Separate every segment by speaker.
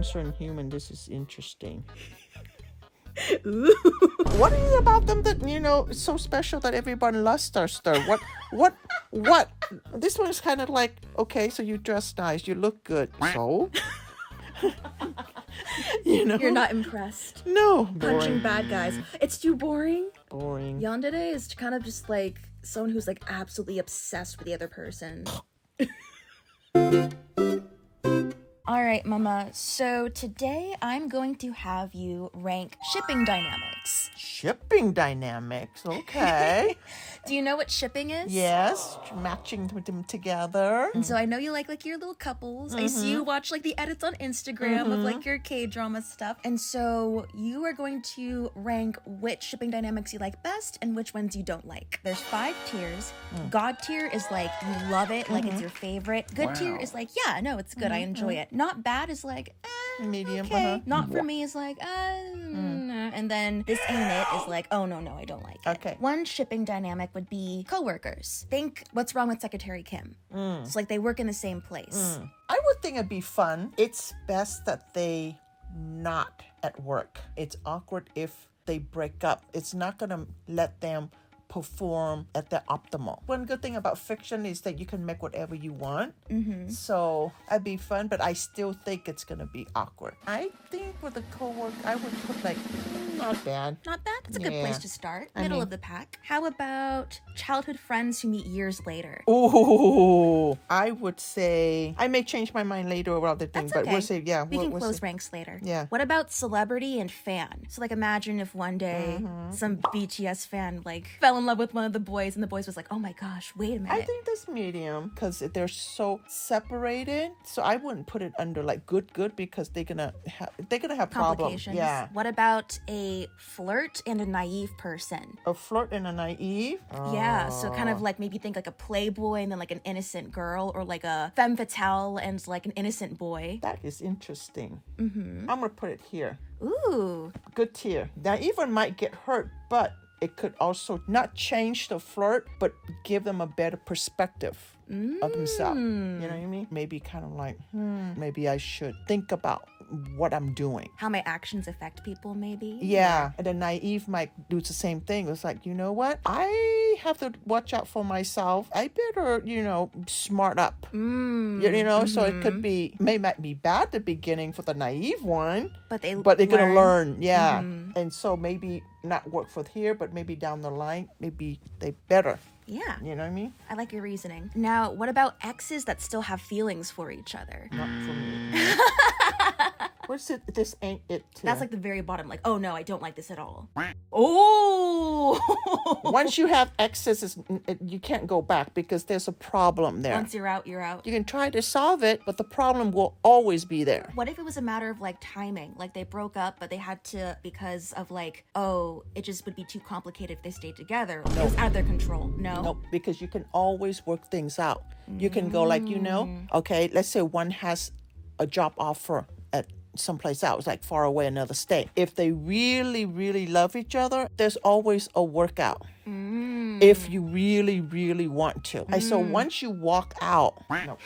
Speaker 1: monster and human. This is interesting.
Speaker 2: Ooh.
Speaker 1: What is it about them that, is so special that everyone loves her? What? This one's kind of like, okay, so you dress nice, you look good. So?
Speaker 2: You're not impressed.
Speaker 1: No.
Speaker 2: Punching bad guys. It's too boring.
Speaker 1: Boring.
Speaker 2: Yandere is kind of just like someone who's like absolutely obsessed with the other person. All right, Mama. So today I'm going to have you rank shipping dynamics.
Speaker 1: Shipping dynamics, okay.
Speaker 2: Do you know what shipping is?
Speaker 1: Yes, matching them together.
Speaker 2: And so I know you like your little couples. I see you watch like the edits on Instagram of like your K-drama stuff. And so you are going to rank which shipping dynamics you like best and which ones you don't like. There's 5 tiers. God tier is like you love it, like it's your favorite. Good tier is like, yeah, no, it's good. I enjoy it. Not bad is like,
Speaker 1: medium.
Speaker 2: Okay. Not for me is like, no. And then this ain't it is like, oh no, I don't like it.
Speaker 1: Okay.
Speaker 2: One shipping dynamic would be coworkers. Think What's Wrong with Secretary Kim. It's like they work in the same place.
Speaker 1: I would think it'd be fun. It's best that they not at work. It's awkward if they break up. It's not gonna let them perform at their optimal. One good thing about fiction is that you can make whatever you want. So it'd be fun, but I still think it's gonna be awkward. I think with a coworker, I would put like, not bad.
Speaker 2: Not bad. That's a good
Speaker 1: Yeah.
Speaker 2: place to start. Middle of the pack. How about childhood friends who meet years later?
Speaker 1: Oh, I would say I may change my mind later about the thing,
Speaker 2: That's
Speaker 1: but
Speaker 2: okay.
Speaker 1: we'll say, yeah.
Speaker 2: We can
Speaker 1: we'll
Speaker 2: close
Speaker 1: see.
Speaker 2: ranks later.
Speaker 1: Yeah.
Speaker 2: What about celebrity and fan? So like imagine if one day some BTS fan like fell in love with one of the boys and the boys was like, oh my gosh, wait a minute.
Speaker 1: I think that's medium because they're so separated. So I wouldn't put it under like good because they're gonna have problems.
Speaker 2: Complications.
Speaker 1: Yeah.
Speaker 2: What about a flirt and a naive person?
Speaker 1: A flirt and a naive.
Speaker 2: Yeah, so kind of like maybe think like a playboy and then like an innocent girl, or like a femme fatale and like an innocent boy.
Speaker 1: That is interesting. I'm gonna put it here.
Speaker 2: Ooh.
Speaker 1: Good tier. Naive one might get hurt, but it could also not change the flirt, but give them a better perspective of himself. You know what I mean? Maybe kind of like, maybe I should think about what I'm doing.
Speaker 2: How my actions affect people, maybe?
Speaker 1: Yeah. And the naive might do the same thing. It's like, you know what? I have to watch out for myself. I better, smart up. So it could be, might be bad at the beginning for the naive one,
Speaker 2: But they're
Speaker 1: going to learn. Yeah. And so maybe not work for here, but maybe down the line, maybe they better.
Speaker 2: Yeah.
Speaker 1: You know what I mean?
Speaker 2: I like your reasoning. Now, what about exes that still have feelings for each other?
Speaker 1: Not for me. What's it? This ain't it.
Speaker 2: That's like the very bottom. Like, oh no, I don't like this at all. Oh!
Speaker 1: Once you have exes, you can't go back because there's a problem there.
Speaker 2: Once you're out, you're out.
Speaker 1: You can try to solve it, but the problem will always be there.
Speaker 2: What if it was a matter of like timing? Like they broke up, but they had to because of like, oh, it just would be too complicated if they stayed together. It was out of their control. No?
Speaker 1: Nope, because you can always work things out. You can go like, okay, let's say one has a job offer at someplace else, like far away, another state. If they really, really love each other, there's always a workout. If you really, really want to. And so once you walk out. No.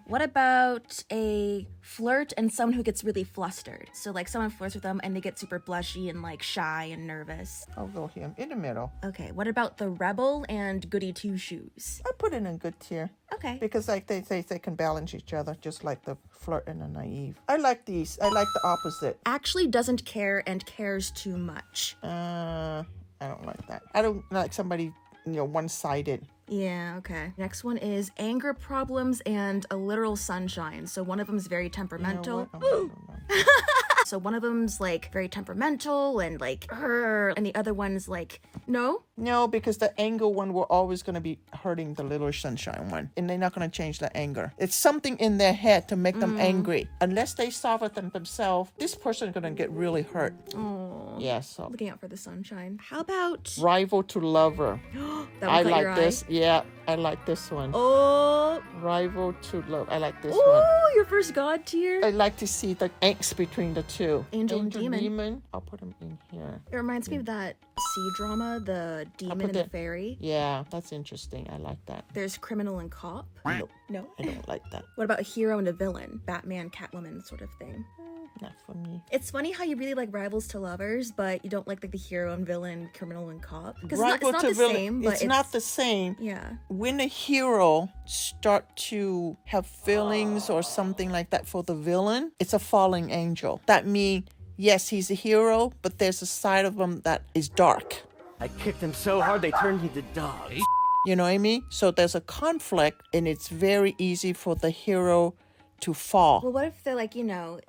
Speaker 2: What about a flirt and someone who gets really flustered? So like someone flirts with them and they get super blushy and like shy and nervous.
Speaker 1: I'll go here in the middle.
Speaker 2: Okay, what about the rebel and goody two-shoes?
Speaker 1: I put it in good tier.
Speaker 2: Okay.
Speaker 1: Because like they can balance each other, just like the flirt and the naive. I like these. I like the opposite.
Speaker 2: Actually doesn't care and cares too much.
Speaker 1: I don't like that. I don't like somebody, one-sided.
Speaker 2: Yeah, okay. Next one is anger problems and a literal sunshine. So one of them's very temperamental. So one of them's like very temperamental and like and the other one's like no.
Speaker 1: No, because the anger one will always going to be hurting the little sunshine one, and they're not going to change the anger. It's something in their head to make them angry. Unless they solve it themselves, this person is going to get really hurt.
Speaker 2: Oh.
Speaker 1: Yeah, so
Speaker 2: Looking out for the sunshine. How about
Speaker 1: rival to lover?
Speaker 2: that
Speaker 1: I
Speaker 2: one caught
Speaker 1: like
Speaker 2: your
Speaker 1: this.
Speaker 2: eye?
Speaker 1: Yeah, I like this one.
Speaker 2: Oh.
Speaker 1: Rival to love. I like this one.
Speaker 2: Oh, your first god tier.
Speaker 1: I like to see the angst between the two.
Speaker 2: Angel and demon.
Speaker 1: I'll put them in here.
Speaker 2: It reminds me of that C-drama, the demon and the fairy.
Speaker 1: Yeah, that's interesting. I like that.
Speaker 2: There's criminal and cop.
Speaker 1: Nope,
Speaker 2: No?
Speaker 1: I don't like that.
Speaker 2: What about a hero and a villain? Batman, Catwoman sort of thing.
Speaker 1: Not for me.
Speaker 2: It's funny how you really like rivals to lovers, but you don't like the hero and villain, criminal and cop. Because it's not the same, but
Speaker 1: it's not the same.
Speaker 2: Yeah.
Speaker 1: When a hero start to have feelings or something like that for the villain, it's a falling angel. That means, yes, he's a hero, but there's a side of him that is dark.
Speaker 3: I kicked them so hard they turned into dogs.
Speaker 1: You know what I mean? So there's a conflict, and it's very easy for the hero to fall.
Speaker 2: Well, what if they're like,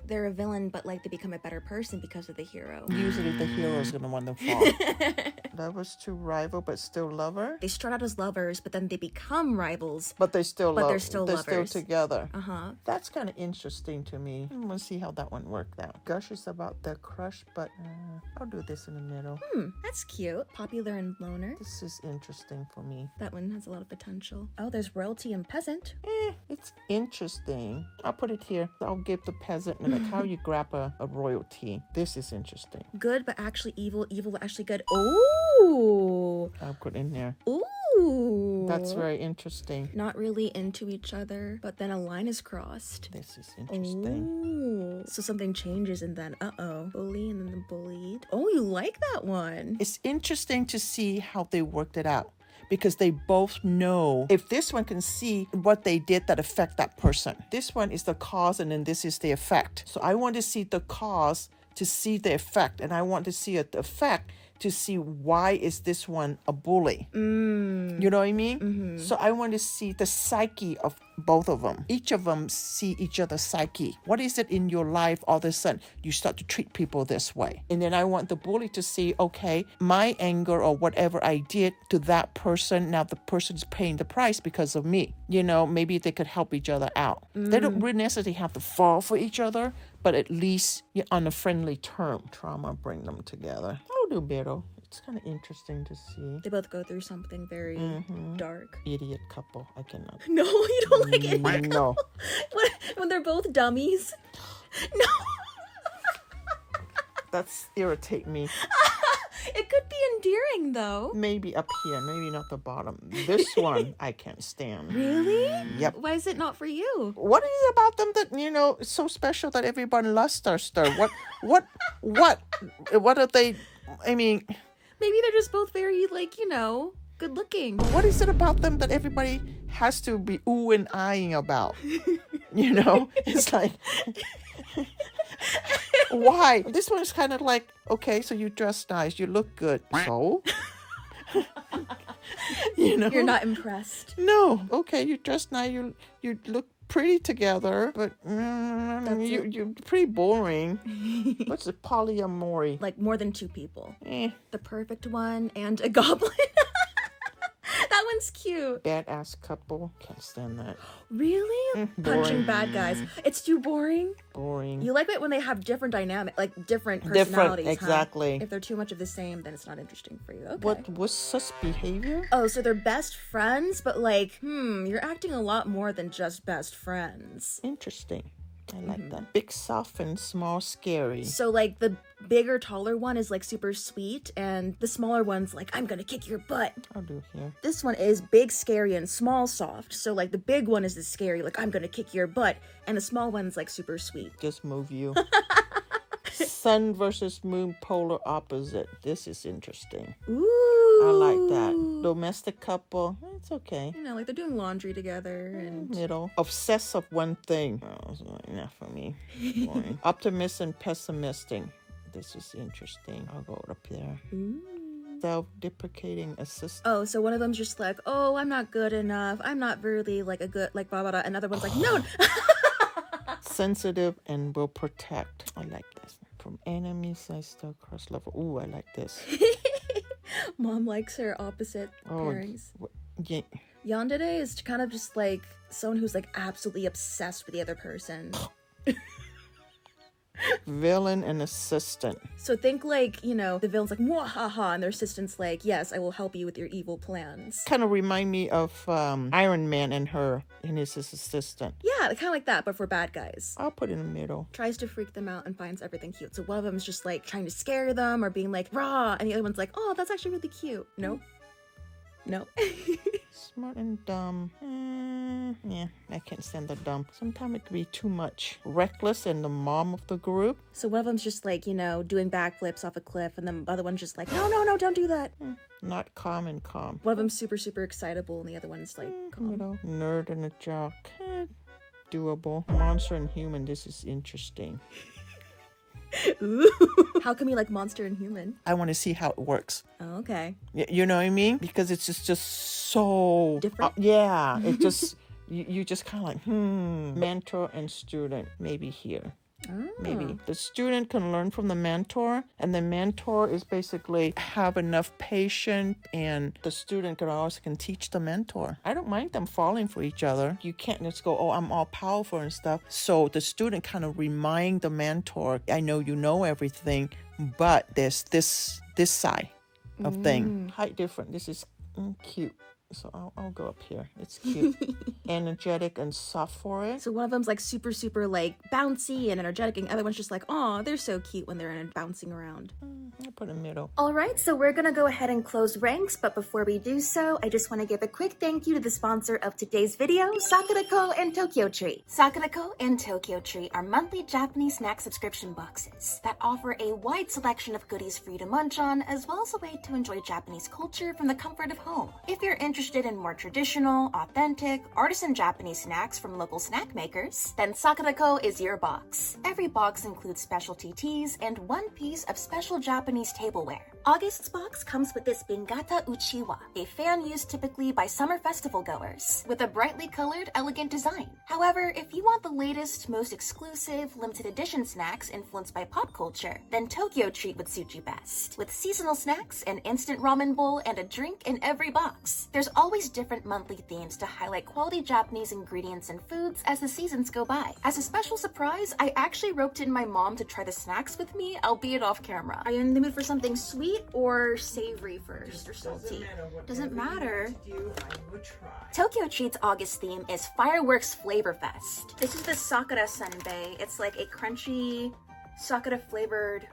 Speaker 2: they're a villain, but like they become a better person because of the hero?
Speaker 1: Usually the hero is going to want them fall. Lovers to rival, but still lover.
Speaker 2: They start out as lovers, but then they become rivals.
Speaker 1: But they still love.
Speaker 2: They're still lovers.
Speaker 1: They're still together.
Speaker 2: Uh-huh.
Speaker 1: That's kind of interesting to me. I'm going to see how that one worked out. Gushes about their crush, but I'll do this in the middle.
Speaker 2: That's cute. Popular and loner.
Speaker 1: This is interesting for me.
Speaker 2: That one has a lot of potential. Oh, there's royalty and peasant.
Speaker 1: It's interesting. I'll put it here. I'll give the peasant like how you grab a royalty. This is interesting.
Speaker 2: Good, but actually evil. Evil, but actually good. Oh.
Speaker 1: I'll put in there.
Speaker 2: Ooh.
Speaker 1: That's very interesting.
Speaker 2: Not really into each other, but then a line is crossed.
Speaker 1: This is interesting.
Speaker 2: Ooh. So something changes and then, bully and then the bullied. Oh, you like that one.
Speaker 1: It's interesting to see how they worked it out. Because they both know if this one can see what they did that affect that person. This one is the cause and then this is the effect. So I want to see the cause to see the effect. And I want to see the effect to see why is this one a bully. You know what I mean? Mm-hmm. So I want to see the psyche of both of them. Each of them see each other's psyche. What is it in your life all of a sudden you start to treat people this way? And then I want the bully to see, okay, my anger or whatever I did to that person, now the person's paying the price because of me. Maybe they could help each other out. They don't really necessarily have to fall for each other, but at least you're on a friendly term. Trauma bring them together. I'll do better. It's kind of interesting to see.
Speaker 2: They both go through something very dark.
Speaker 1: Idiot couple. I cannot.
Speaker 2: No, you don't like idiot
Speaker 1: No.
Speaker 2: couple? When they're both dummies? No.
Speaker 1: That's irritate me.
Speaker 2: It could be endearing, though.
Speaker 1: Maybe up here, maybe not the bottom. This one I can't stand.
Speaker 2: Really?
Speaker 1: Yep.
Speaker 2: Why is it not for you?
Speaker 1: What is it about them that, is so special that everyone loves their stir? What are they, I mean...
Speaker 2: Maybe they're just both very, good looking.
Speaker 1: What is it about them that everybody has to be ooh and eyeing about? It's like... Why? This one is kind of like, okay, so you dress nice, you look good. So?
Speaker 2: You're not impressed.
Speaker 1: No. Okay, you dress nice, you look pretty together, but you're pretty boring. What's the polyamory?
Speaker 2: Like more than two people.
Speaker 1: The
Speaker 2: perfect one and a goblin. That one's cute.
Speaker 1: Badass couple. Can't stand that.
Speaker 2: Really? Punching bad guys. It's too boring.
Speaker 1: Boring.
Speaker 2: You like it when they have different different personalities.
Speaker 1: Exactly.
Speaker 2: Huh? If they're too much of the same, then it's not interesting for you. Okay.
Speaker 1: What was sus behavior?
Speaker 2: Oh, so they're best friends, but you're acting a lot more than just best friends.
Speaker 1: Interesting. I like that. Big, soft, and small, scary.
Speaker 2: So, the bigger, taller one is, super sweet, and the smaller one's I'm gonna kick your butt.
Speaker 1: I'll do here.
Speaker 2: This one is big, scary, and small, soft. So, the big one is the scary, I'm gonna kick your butt, and the small one's, super sweet.
Speaker 1: Just move you. Sun versus moon, polar opposite. This is interesting.
Speaker 2: Ooh.
Speaker 1: I like that. Domestic couple. It's okay.
Speaker 2: They're doing laundry together and...
Speaker 1: Middle. Obsessed of one thing. Oh, it's not enough for me. Boring. Optimist and pessimistic. This is interesting. I'll go up there.
Speaker 2: Ooh.
Speaker 1: Self-deprecating assistant.
Speaker 2: Oh, so one of them's just oh, I'm not good enough. I'm not really a good, blah, blah, blah. Another one's no.
Speaker 1: Sensitive and will protect. I like this. From enemies, I still cross level. Ooh, I like this.
Speaker 2: Mom likes her opposite pairings.
Speaker 1: Yeah.
Speaker 2: Yandere is kind of just someone who's absolutely obsessed with the other person.
Speaker 1: Villain and assistant.
Speaker 2: So think the villain's mwahaha, and their assistant's yes, I will help you with your evil plans.
Speaker 1: Kind of remind me of Iron Man and his assistant.
Speaker 2: Yeah, kind of like that, but for bad guys.
Speaker 1: I'll put it in the middle.
Speaker 2: Tries to freak them out and finds everything cute. So one of them is just trying to scare them or being rah, and the other one's oh, that's actually really cute. Nope. No.
Speaker 1: Smart and dumb. Yeah, I can't stand the dumb. Sometimes it could be too much. Reckless and the mom of the group.
Speaker 2: So one of them's just like, doing backflips off a cliff, and then the other one's just like, no, don't do that.
Speaker 1: Not calm and calm.
Speaker 2: One of them's super, super excitable, and the other one's like, calm.
Speaker 1: Nerd and a jock. Doable. Monster and human. This is interesting.
Speaker 2: Ooh. How come you like monster and human?
Speaker 1: I want to see how it works.
Speaker 2: Oh, okay.
Speaker 1: You know what I mean? Because it's just so
Speaker 2: different.
Speaker 1: Yeah, it just you just kind of like mentor and student maybe here.
Speaker 2: Oh.
Speaker 1: Maybe the student can learn from the mentor, and the mentor is basically have enough patience, and the student can teach the mentor. I don't mind them falling for each other. You can't just go, oh, I'm all powerful and stuff. So the student kind of remind the mentor, I know you know everything, but there's this side of thing. Height different. This is cute. So I'll go up here. It's cute. Energetic and soft for it.
Speaker 2: So one of them's like super, super like bouncy and energetic, and the other one's just like, oh, they're so cute when they're bouncing around.
Speaker 1: I'll put a middle.
Speaker 4: All right, so we're gonna go ahead and close ranks, but before we do so, I just want to give a quick thank you to the sponsor of today's video, Sakura-ko and Tokyo Tree. Sakura-ko and Tokyo Tree are monthly Japanese snack subscription boxes that offer a wide selection of goodies for you to munch on, as well as a way to enjoy Japanese culture from the comfort of home. If you're interested in more traditional, authentic, artisan Japanese snacks from local snack makers, then Sakura-ko is your box. Every box includes specialty teas and one piece of special Japanese tableware. August's box comes with this Bingata Uchiwa, a fan used typically by summer festival goers, with a brightly colored, elegant design. However, if you want the latest, most exclusive, limited edition snacks influenced by pop culture, then Tokyo Treat would suit you best. With seasonal snacks, an instant ramen bowl, and a drink in every box. There's always different monthly themes to highlight quality Japanese ingredients and foods as the seasons go by. As a special surprise, I actually roped in my mom to try the snacks with me, albeit off camera. Are you in the mood for something sweet or savory first, or salty? Doesn't matter. Tokyo Treat's August theme is Fireworks Flavor Fest. This is the Sakura Senbei. It's like a crunchy Sakura flavored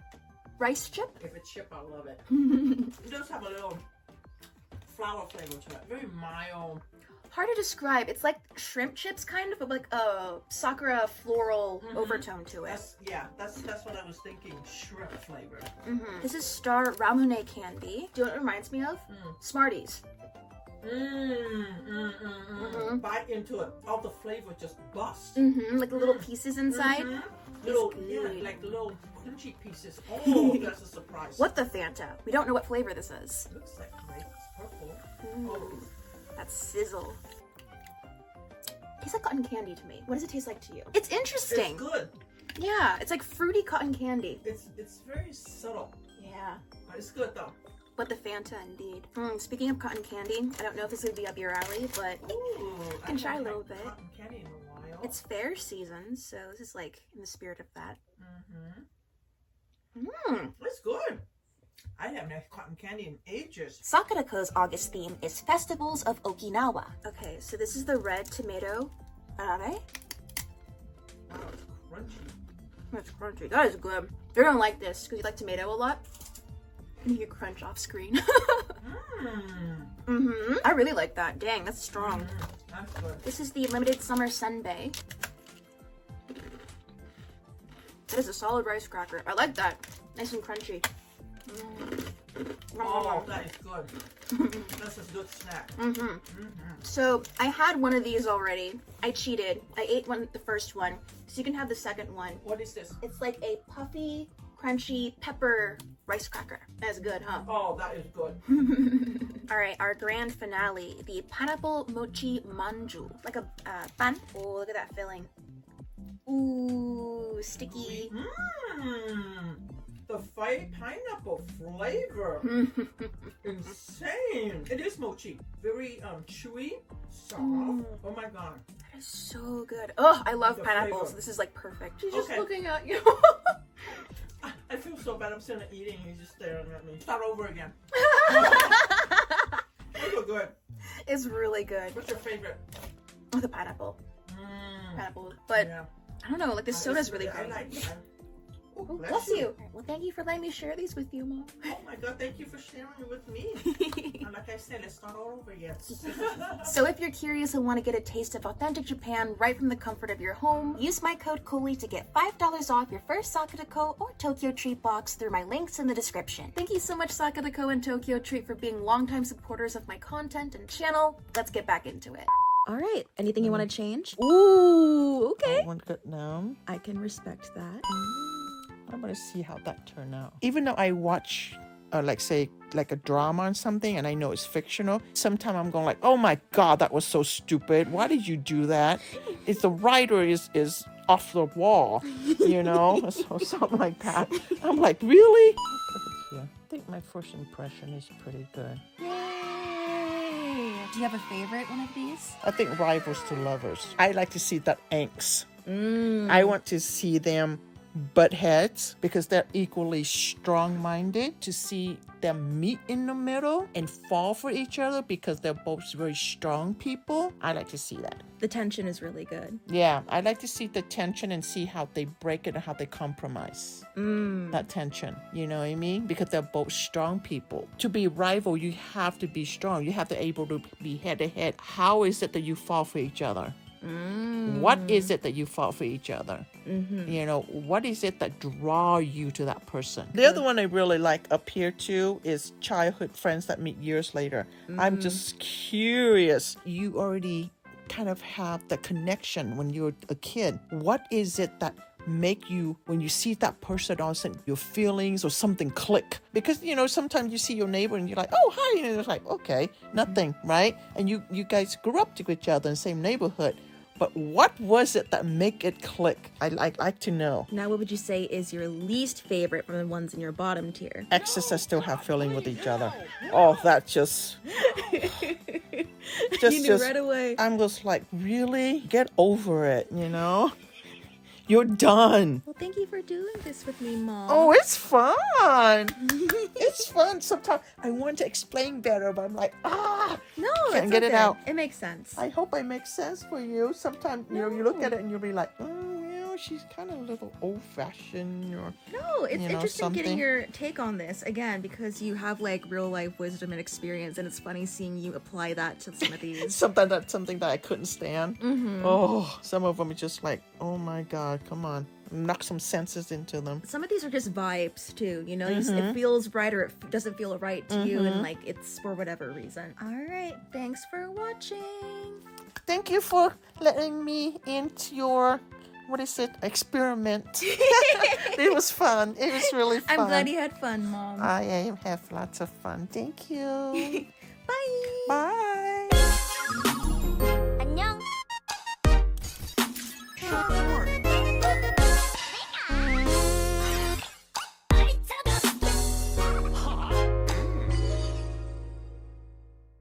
Speaker 4: rice chip.
Speaker 1: If it's chip, I love it. It does have a little flour flavor to it. Very mild.
Speaker 4: Hard to describe. It's like shrimp chips, kind of, but like a sakura floral overtone to it.
Speaker 1: That's what I was thinking. Shrimp flavor.
Speaker 4: This is Star Ramune candy. Do you know what it reminds me of? Smarties.
Speaker 1: Bite into it. All the flavor just busts.
Speaker 4: Like little pieces inside.
Speaker 1: Little, like little crunchy pieces. Oh, that's a surprise.
Speaker 4: What the Fanta? We don't know what flavor this is.
Speaker 1: Looks like grape. Purple.
Speaker 4: Ooh, that sizzle. Tastes like cotton candy to me. What does it taste like to you? It's interesting.
Speaker 1: It's good.
Speaker 4: Yeah, it's like fruity cotton candy.
Speaker 1: It's very subtle.
Speaker 4: Yeah.
Speaker 1: But it's good though.
Speaker 4: What the Fanta, indeed. Speaking of cotton candy, I don't know if this would be up your alley, but you can try a little bit.
Speaker 1: Cotton candy in a while.
Speaker 4: It's fair season, so this is like in the spirit of that.
Speaker 1: It's good. I haven't had cotton candy in ages.
Speaker 4: Sakura-ko's August theme is Festivals of Okinawa. Okay, so this is the red tomato arare.
Speaker 1: Wow, it's crunchy.
Speaker 4: That's crunchy. That is good. You're gonna like this because you like tomato a lot. And you crunch off screen. I really like that. Dang, that's strong.
Speaker 1: That's good.
Speaker 4: This is the limited summer senbei. That is a solid rice cracker. I like that. Nice and crunchy.
Speaker 1: Oh, that is good. That's a good snack.
Speaker 4: So I had one of these already. I cheated. I ate the first one, so you can have the second one.
Speaker 1: What is this?
Speaker 4: It's like a puffy, crunchy pepper rice cracker. That's good, huh?
Speaker 1: Oh, that is good.
Speaker 4: All right, our grand finale, the pineapple mochi manju, like a pan. Oh, look at that filling. Ooh, sticky.
Speaker 1: The fiery pineapple flavor. Insane. It is mochi. Very chewy, soft. Oh my god.
Speaker 4: That is so good. Oh, I love pineapples.
Speaker 1: Flavor.
Speaker 4: This is like perfect.
Speaker 2: She's just looking at you.
Speaker 1: I feel so bad. I'm sitting there eating and he's just staring at me. Start over again. They look good.
Speaker 4: It's really good.
Speaker 1: What's your favorite?
Speaker 4: Oh, the pineapple. Pineapple. But
Speaker 1: yeah.
Speaker 4: I don't know, like this soda's really
Speaker 1: I
Speaker 4: good.
Speaker 1: like Oh,
Speaker 4: Bless you. Well, thank you for letting me share these with you, Mom.
Speaker 1: Oh my God, thank you for sharing it with me. And like I said, it's not all over yet.
Speaker 4: So if you're curious and want to get a taste of authentic Japan right from the comfort of your home, use my code Coley to get $5 off your first Sakura or Tokyo Treat box through my links in the description. Thank you so much, Sakura and Tokyo Treat, for being longtime supporters of my content and channel. Let's get back into it.
Speaker 2: All right. Anything you want to change? Ooh, okay.
Speaker 1: One good now.
Speaker 2: I can respect that.
Speaker 1: I'm gonna see how that turned out. Even though I watch, like a drama or something, and I know it's fictional, sometimes I'm going like, oh my God, that was so stupid. Why did you do that? If the writer is off the wall, you know, so something like that. I'm like, really? Look at here. I think my first impression is pretty good.
Speaker 2: Yay! Do you have a favorite one of these?
Speaker 1: I think rivals to lovers. I like to see that angst. I want to see them butt heads because they're equally strong-minded, to see them meet in the middle and fall for each other because they're both very strong people. I like to see that.
Speaker 2: The tension is really good.
Speaker 1: Yeah, I like to see the tension and see how they break it and how they compromise that tension. You know what I mean? Because they're both strong people. To be rival, you have to be strong. You have to be able to be head to head. How is it that you fall for each other? What is it that you fall for each other? You know, what is it that draw you to that person? The other one I really like up here too is childhood friends that meet years later. I'm just curious. You already kind of have the connection when you're a kid. What is it that make you, when you see that person, all of a sudden your feelings or something click? Because, you know, sometimes you see your neighbor and you're like, oh, hi, and it's like, okay, nothing, right? And you guys grew up to each other in the same neighborhood. But what was it that make it click? I'd like to know.
Speaker 2: Now, what would you say is your least favorite from the ones in your bottom tier?
Speaker 1: Exes that still have feeling with each other. Oh, that just...
Speaker 2: You knew right away.
Speaker 1: I'm just like, really? Get over it, you know? You're done.
Speaker 2: Well, thank you for doing this with me, Mom.
Speaker 1: Oh, it's fun. It's fun. Sometimes I want to explain better, but I'm like,
Speaker 2: no,
Speaker 1: can't
Speaker 2: it's
Speaker 1: get it
Speaker 2: okay.
Speaker 1: out.
Speaker 2: It makes sense.
Speaker 1: I hope I make sense for you. Sometimes, you know, you look at it and you'll be like, oh, you know, she's kind of a little old-fashioned, or
Speaker 2: No, it's
Speaker 1: you know,
Speaker 2: interesting getting
Speaker 1: something.
Speaker 2: your take on this, again, because you have, like, real-life wisdom and experience, and it's funny seeing you apply that to some of these.
Speaker 1: something that I couldn't stand. Oh, some of them are just like, oh my God, come on. Knock some senses into them.
Speaker 2: Some of these are just vibes, too, you know? It feels right or it doesn't feel right to you, and, like, it's for whatever reason. All right, thanks for watching.
Speaker 1: Thank you for letting me into your, what is it, experiment. It was fun. It was really fun.
Speaker 2: I'm glad you had fun, Mom.
Speaker 1: I have lots of fun. Thank you.
Speaker 2: Bye.
Speaker 1: Bye.
Speaker 4: 안녕.
Speaker 1: Short form.